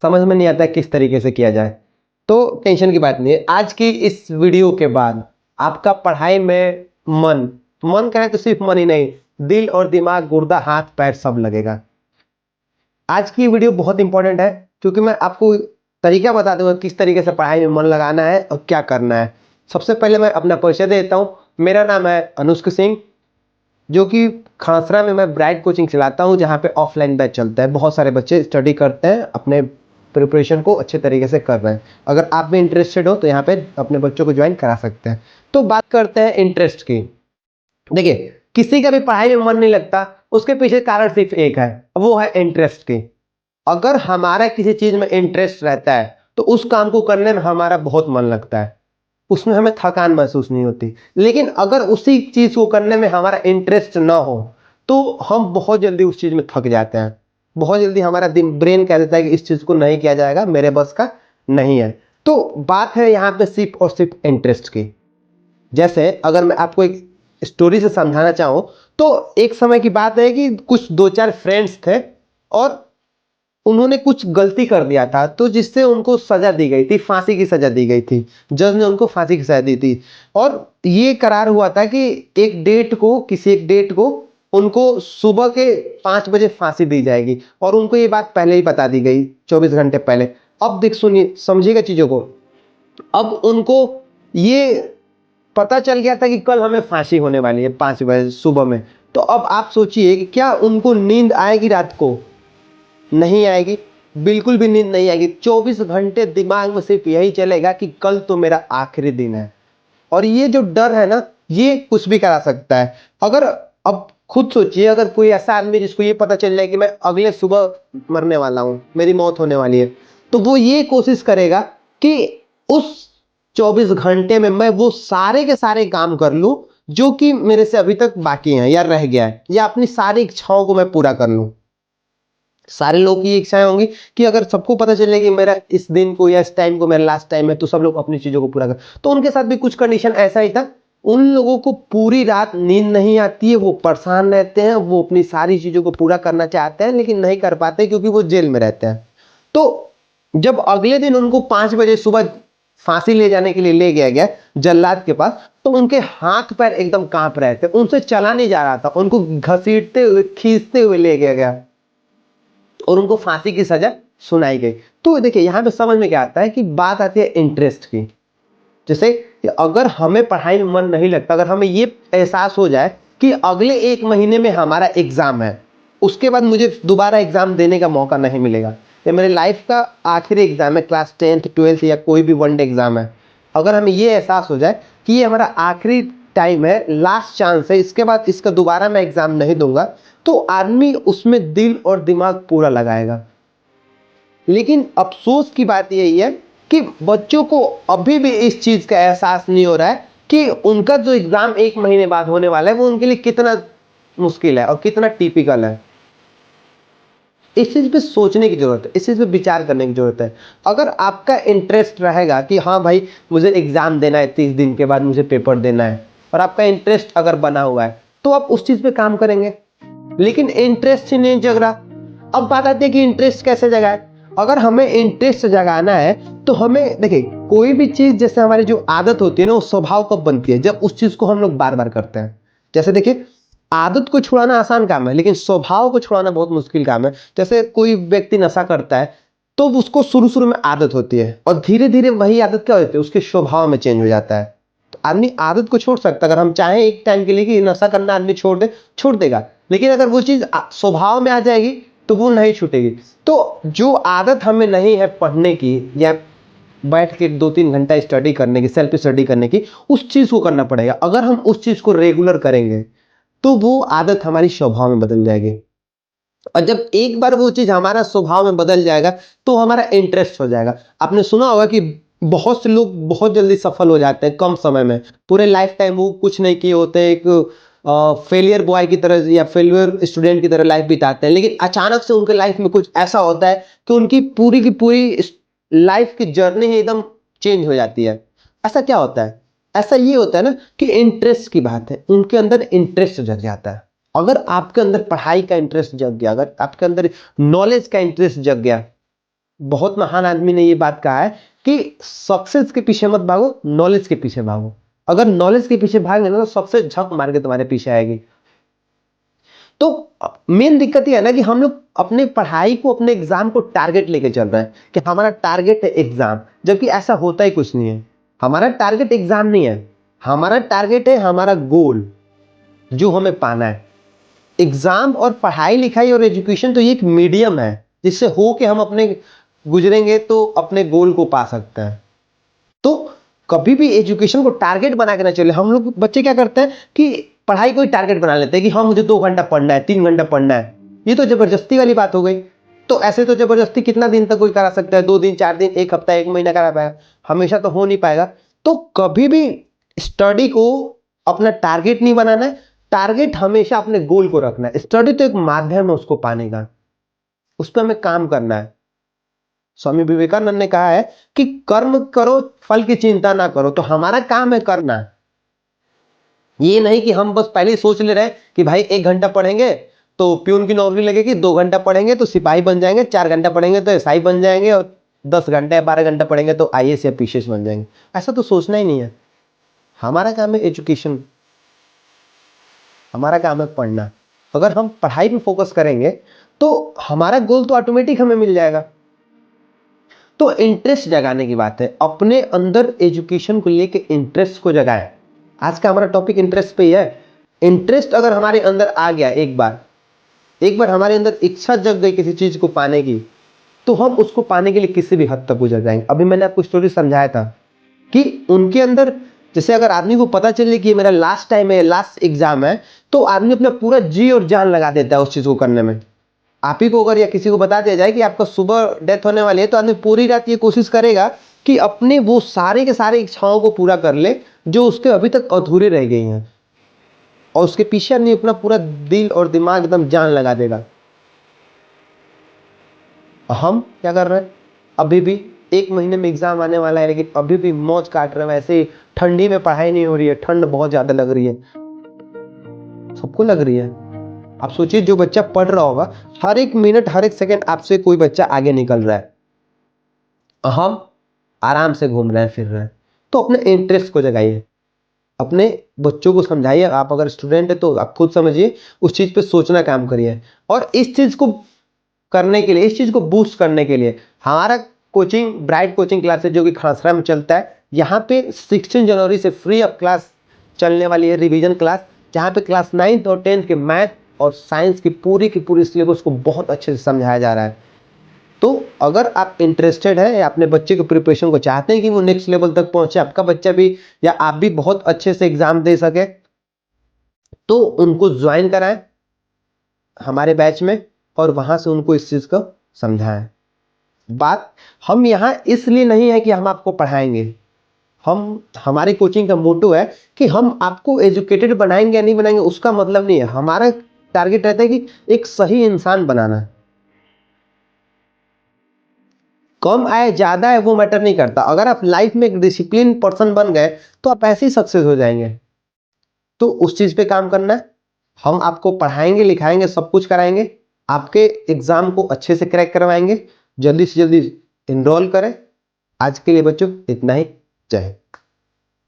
समझ में नहीं आता किस तरीके से किया जाए। तो टेंशन की बात नहीं है, आज की इस वीडियो के बाद आपका पढ़ाई में मन मन कहे तो सिर्फ मन ही नहीं, दिल और दिमाग, गुर्दा, हाथ पैर सब लगेगा। आज की वीडियो बहुत इंपॉर्टेंट है क्योंकि मैं आपको तरीका बता दूंगा किस तरीके से पढ़ाई में मन लगाना है और क्या करना है। सबसे पहले मैं अपना परिचय देता हूँ। मेरा नाम है अनुष्क सिंह, जो कि खासरा में मैं ब्राइट कोचिंग चलाता हूँ, जहाँ पे ऑफलाइन बैच चलता है। बहुत सारे बच्चे स्टडी करते हैं, अपने प्रिपरेशन को अच्छे तरीके से कर रहे हैं। अगर आप भी इंटरेस्टेड हो तो यहाँ पे अपने बच्चों को ज्वाइन करा सकते हैं। तो बात करते हैं इंटरेस्ट की। देखिए, किसी का भी पढ़ाई में मन नहीं लगता, उसके पीछे कारण सिर्फ एक है, वो है इंटरेस्ट की। अगर हमारा किसी चीज में इंटरेस्ट रहता है तो उस काम को करने में हमारा बहुत मन लगता है, उसमें हमें थकान महसूस नहीं होती। लेकिन अगर उसी चीज को करने में हमारा इंटरेस्ट ना हो तो हम बहुत जल्दी उस चीज में थक जाते हैं। बहुत जल्दी हमारा ब्रेन कह देता है कि इस चीज को नहीं किया जाएगा, मेरे बस का नहीं है। तो बात है यहाँ पे सिर्फ और सिर्फ इंटरेस्ट की। जैसे अगर मैं आपको एक स्टोरी से समझाना चाहूँ तो एक समय की बात है कि कुछ दो चार फ्रेंड्स थे और उन्होंने कुछ गलती कर दिया था, तो जिससे उनको सजा दी गई थी, फांसी की सजा दी गई थी। जज ने उनको फांसी की सजा दी थी और ये करार हुआ था कि किसी एक डेट को उनको सुबह के 5 बजे फांसी दी जाएगी और उनको ये बात पहले ही बता दी गई, 24 घंटे पहले। अब देख सुनिए, समझिएगा चीजों को। अब उनको ये पता चल गया था कि कल हमें फांसी होने वाली है 5 बजे सुबह में। तो अब आप सोचिए कि क्या उनको नींद आएगी रात को? नहीं आएगी, बिल्कुल भी नींद नहीं आएगी। 24 घंटे दिमाग में सिर्फ यही चलेगा कि कल तो मेरा आखिरी दिन है। और ये जो डर है ना, ये कुछ भी करा सकता है। अगर अब खुद सोचिए, अगर कोई ऐसा आदमी जिसको ये पता चल जाए कि मैं अगले सुबह मरने वाला हूं, मेरी मौत होने वाली है, तो वो ये कोशिश करेगा कि उस 24 घंटे में मैं वो सारे के सारे काम कर लूं जो कि मेरे से अभी तक बाकी हैं या रह गया है, या अपनी सारी इच्छाओं को मैं पूरा कर लूं। सारे लोग की इच्छाएं होंगी कि अगर सबको पता चले कि मेरा इस दिन को या इस टाइम को मेरा लास्ट टाइम है, तो सब लोग अपनी चीजों को पूरा कर। तो उनके साथ भी कुछ कंडीशन ऐसा ही था। उन लोगों को पूरी रात नींद नहीं आती है, वो परेशान रहते हैं, वो अपनी सारी चीजों को पूरा करना चाहते हैं लेकिन नहीं कर पाते क्योंकि वो जेल में रहते हैं। तो जब अगले दिन उनको 5 बजे सुबह फांसी ले जाने के लिए ले गया गया जल्लाद के पास, तो उनके हाथ पैर एकदम कांप रहे थे, उनसे चला नहीं जा रहा था, उनको घसीटते हुए खींचते हुए ले गया गया और उनको फांसी की सजा सुनाई गई। तो देखिए, यहां पे समझ में क्या आता है कि बात आती है इंटरेस्ट की। जैसे अगर हमें पढ़ाई में मन नहीं लगता, अगर हमें ये एहसास हो जाए कि अगले 1 महीने में हमारा एग्जाम है, उसके बाद मुझे दोबारा एग्जाम देने का मौका नहीं मिलेगा, ये मेरे लाइफ का आखिरी एग्जाम है, क्लास 10th 12th या कोई भी वनडे एग्जाम है। अगर हमें ये एहसास हो जाए कि ये हमारा आखिरी टाइम है, लास्ट चांस है, इसके बाद इसका दोबारा मैं एग्जाम नहीं दूंगा, तो आदमी उसमें दिल और दिमाग पूरा लगाएगा। लेकिन अफसोस की बात यही है कि बच्चों को अभी भी इस चीज का एहसास नहीं हो रहा है कि उनका जो एग्जाम 1 महीने बाद होने वाला है वो उनके लिए कितना मुश्किल है और कितना टिपिकल है। इस चीज पे सोचने की जरूरत है, इस चीज पे विचार करने की जरूरत है। अगर आपका इंटरेस्ट रहेगा कि हाँ भाई, मुझे एग्जाम देना है, 30 दिन के बाद मुझे पेपर देना है, और आपका इंटरेस्ट अगर बना हुआ है, तो आप उस चीज पे काम करेंगे। लेकिन इंटरेस्ट ही नहीं जग रहा। अब बात आती है कि इंटरेस्ट कैसे जगाए। अगर हमें इंटरेस्ट जगाना है तो हमें देखिए, कोई भी चीज जैसे हमारी जो आदत होती है ना, वो स्वभाव कब बनती है? जब उस चीज को हम लोग बार बार करते हैं। जैसे देखिए, आदत को छुड़ाना आसान काम है लेकिन स्वभाव को छुड़ाना बहुत मुश्किल काम है। जैसे कोई व्यक्ति नशा करता है तो उसको शुरू शुरू में आदत होती है और धीरे धीरे वही आदत क्या होती है, उसके स्वभाव में चेंज हो जाता है। तो आदमी आदत को छोड़ सकता है, अगर हम चाहें एक टाइम के लिए कि नशा करना आदमी छोड़ दे, छोड़ देगा। लेकिन अगर वो चीज स्वभाव में आ जाएगी तो वो नहीं छूटेगी। तो जो आदत हमें नहीं है पढ़ने की या बैठ के 2-3 घंटा स्टडी करने की, सेल्फ स्टडी करने की, उस चीज को करना पड़ेगा। अगर हम उस चीज को रेगुलर करेंगे तो वो आदत हमारी स्वभाव में बदल जाएगी। और जब एक बार वो चीज हमारा स्वभाव में बदल जाएगा तो हमारा इंटरेस्ट हो जाएगा। आपने सुना होगा कि बहुत से लोग बहुत जल्दी सफल हो जाते हैं कम समय में। पूरे लाइफ टाइम वो कुछ नहीं किए होते, एक फेलियर बॉय की तरह या फेलियर स्टूडेंट की तरह लाइफ बिताते हैं, लेकिन अचानक से उनके लाइफ में कुछ ऐसा होता है कि उनकी पूरी की पूरी लाइफ की जर्नी ही एकदम चेंज हो जाती है। ऐसा क्या होता है? ऐसा ये होता है ना कि इंटरेस्ट की बात है, उनके अंदर इंटरेस्ट जग जाता है। अगर आपके अंदर पढ़ाई का इंटरेस्ट जग गया, अगर आपके अंदर नॉलेज का इंटरेस्ट जग गया, बहुत महान आदमी ने ये बात कहा है कि सक्सेस के पीछे मत भागो, नॉलेज के पीछे भागो। अगर नॉलेज के पीछे भाग लेना तो सक्सेस झक मार के तुम्हारे पीछे आएगी। तो मेन दिक्कत ये है ना कि हम लोग अपने पढ़ाई को, अपने एग्जाम को टारगेट लेके चल रहे हैं कि हमारा टारगेट है एग्जाम, जबकि ऐसा होता ही कुछ नहीं है। हमारा टारगेट एग्जाम नहीं है, हमारा टारगेट है हमारा गोल जो हमें पाना है। एग्जाम और पढ़ाई लिखाई और एजुकेशन तो ये एक मीडियम है जिससे हो के हम अपने गुजरेंगे तो अपने गोल को पा सकते हैं। तो कभी भी एजुकेशन को टारगेट बना के ना चले। हम लोग बच्चे क्या करते हैं कि पढ़ाई को ही टारगेट बना लेते हैं कि हाँ मुझे 2 घंटा पढ़ना है, 3 घंटा पढ़ना है। ये तो जबरदस्ती वाली बात हो गई। तो ऐसे तो जबरदस्ती कितना दिन तक कोई करा सकता है? 2 दिन, 4 दिन, 1 हफ्ता, 1 महीना करा पाएगा? हमेशा तो हो नहीं पाएगा। तो कभी भी स्टडी को अपना टारगेट नहीं बनाना है। टारगेट हमेशा अपने गोल को रखना है। स्टडी तो एक माध्यम है उसको पाने का, उस पर हमें काम करना है। स्वामी विवेकानंद ने कहा है कि कर्म करो, फल की चिंता ना करो। तो हमारा काम है करना। ये नहीं कि हम बस पहले ही सोच ले रहे हैं कि भाई 1 घंटा पढ़ेंगे तो प्यून की नौकरी लगेगी, 2 घंटा पढ़ेंगे तो सिपाही बन जाएंगे, 4 घंटा पढ़ेंगे तो एसआई बन जाएंगे, और 10 घंटे या 12 घंटा पढ़ेंगे तो आईएएस या पीसीएस बन जाएंगे। ऐसा तो सोचना ही नहीं है। हमारा काम है एजुकेशन, हमारा काम है पढ़ना। अगर हम पढ़ाई पे फोकस करेंगे तो हमारा गोल तो ऑटोमेटिक हमें मिल जाएगा। तो इंटरेस्ट जगाने की बात है, अपने अंदर एजुकेशन को लेके इंटरेस्ट को जगाएं। आज का हमारा टॉपिक इंटरेस्ट पे ही है। इंटरेस्ट अगर हमारे अंदर आ गया, एक बार हमारे अंदर इच्छा जग गई किसी चीज को पाने की, तो हम उसको पाने के लिए किसी भी हद तक गुजर जाएंगे। अभी मैंने आपको स्टोरी समझाया था कि उनके अंदर, जैसे अगर आदमी को पता चले कि मेरा लास्ट टाइम है, लास्ट एग्जाम है, तो आदमी अपना पूरा जी और जान लगा देता है उस चीज को करने में। आप ही को अगर या किसी को बता दिया जाए कि आपका सुबह डेथ होने वाली है, तो आदमी पूरी रात ये कोशिश करेगा कि अपने वो सारे के सारे इच्छाओं को पूरा कर ले जो उसके अभी तक अधूरे रह गई हैं, और उसके पीछे आदमी अपना पूरा दिल और दिमाग एकदम जान लगा देगा। हम क्या कर रहे हैं? अभी भी 1 महीने में एग्जाम आने वाला है, लेकिन अभी भी मौज काट रहे हैं। वैसे ही ठंडी में पढ़ाई नहीं हो रही है, ठंड बहुत ज्यादा लग रही है, सबको लग रही है। आप सोचिए, जो बच्चा पढ़ रहा होगा, हर एक मिनट, हर एक सेकंड आपसे कोई बच्चा आगे निकल रहा है, हम आराम से घूम रहे हैं, फिर रहे हैं। तो अपने इंटरेस्ट को जगाइए, अपने बच्चों को समझाइए। आप अगर स्टूडेंट है तो आप खुद समझिए, उस चीज पे सोचना काम करिए। और इस चीज को करने के लिए, इस चीज को बूस्ट करने के लिए हमारा कोचिंग, ब्राइट कोचिंग क्लासेस जो कि खड़सरा में चलता है, यहाँ पे 16 जनवरी से फ्री ऑफ क्लास चलने वाली है रिवीजन क्लास, जहाँ पे क्लास 9th और 10th के मैथ और साइंस की पूरी सिलेबस को बहुत अच्छे से समझाया जा रहा है। तो अगर आप इंटरेस्टेड है या अपने बच्चे के प्रिपरेशन को चाहते हैं कि वो नेक्स्ट लेवल तक पहुंचे, आपका बच्चा भी या आप भी बहुत अच्छे से एग्जाम दे सके, तो उनको ज्वाइन कराएं हमारे बैच में, और वहां से उनको इस चीज को समझाएं। बात हम यहाँ इसलिए नहीं है कि हम आपको पढ़ाएंगे। हमारे कोचिंग का मोटो है कि हम आपको एजुकेटेड बनाएंगे या नहीं बनाएंगे उसका मतलब नहीं है। हमारा टारगेट रहता है कि एक सही इंसान बनाना है। कम आए ज्यादा है वो मैटर नहीं करता। अगर आप लाइफ में एक डिसिप्लिन पर्सन बन गए तो आप ऐसे ही सक्सेस हो जाएंगे। तो उस चीज पे काम करना है। हम आपको पढ़ाएंगे, लिखाएंगे, सब कुछ कराएंगे, आपके एग्जाम को अच्छे से क्रैक करवाएंगे। जल्दी से जल्दी इनरोल करें। आज के लिए बच्चों इतना ही। जय हिंद।